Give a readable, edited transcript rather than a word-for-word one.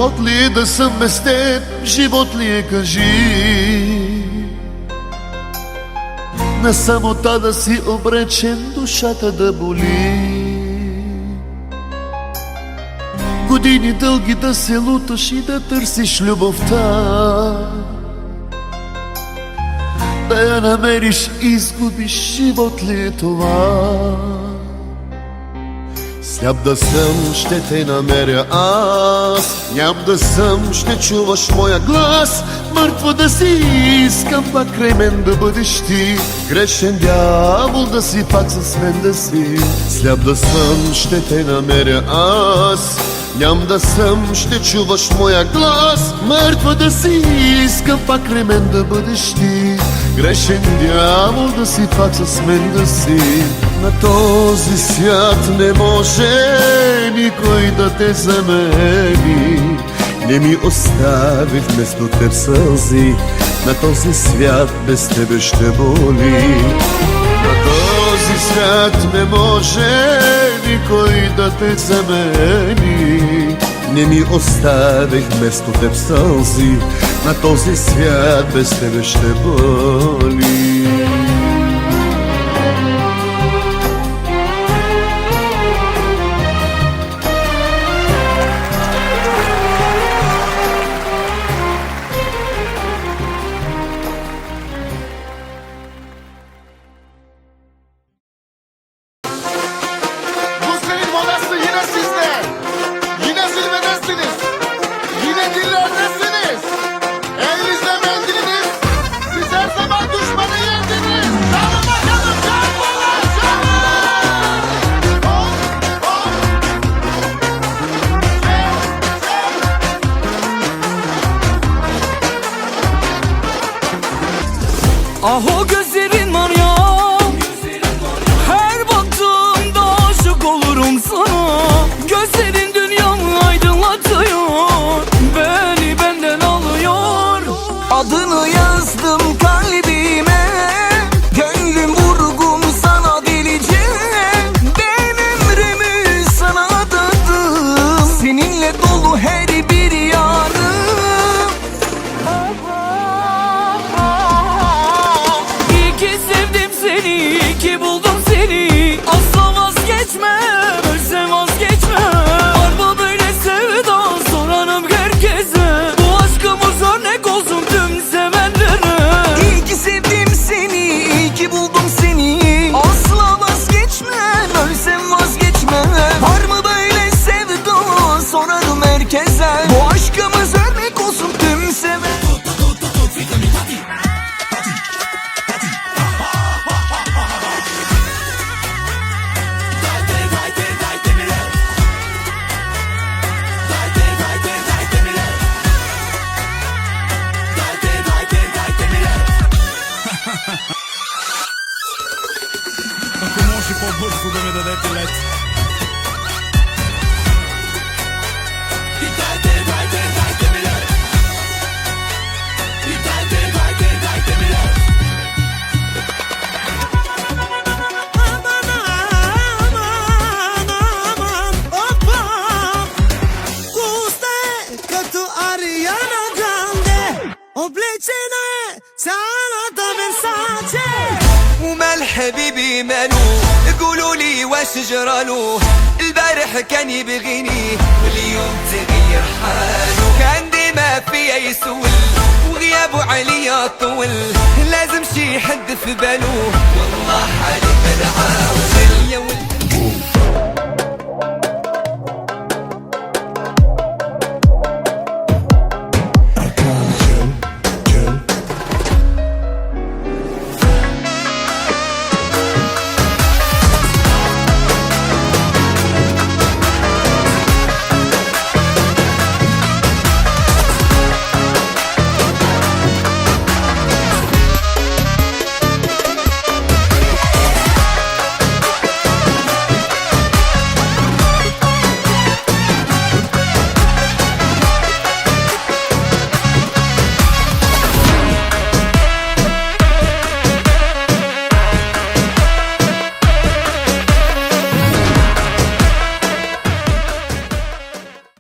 Живот ли е да съм без теб, живот ли е, кажи? На самота да си обречен, душата да боли. Години дълги да се луташ и да търсиш любовта, да я намериш и изгубиш, живот ли е това? Сляп да съм, ще те намеря аз, ням да съм, ще чуваш моя глас. Мъртва да си, искам пак край мен да бъдеш ти. Грешен дявол да си, пак с мен да си. Сляп да съм, ще те намеря аз, ням да съм, ще чуваш моя глас. Мъртва да си, искам пак край мен да бъдеш ти. Грешен дявол да си, пак с мен да си. На този свят не може никой да те замени. Не ми остави вместо теб сълзи, на този свят без тебе ще боли. На този свят не може никой да те замени. Не ми остави вместо теб сълзи, на този свят без тебе ще боли. Ah o gözlerin var ya, her baktığımda aşık olurum sana. Gözlerin dünyamı aydınlatıyor, beni benden alıyor. Adını yazdım kalbime, gönlüm vurgun sana delice. Ben ömrümü sana adadım, seninle dolu her bir yanım. İyi ki buldum seni, asla vazgeçmem, ölsem vazgeçmem. Var mı böyle sevda, sorarım herkese. Bu aşkımız örnek olsun tüm sevenlere. İyi ki sevdim seni, iyi ki buldum seni, asla vazgeçmem, ölsem vazgeçmem. Var mı böyle sevda, sorarım herkese. Bu aşkımız örnek olsun tüm sevenlere. Може по-бързо да ми дадете лед. И дайте ми лед. И дайте ми лед. Опа! Уста е като Ариана Гранде, облечена е цялата Версаче. ومال حبيبي مالو، قولوا لي واش جرالو. البارح كان يبغيني واليوم تغير حالو. كان ديما فيا يسول وغيابه عليا طول، لازم شي حد في بالو، والله حالي مدعاه.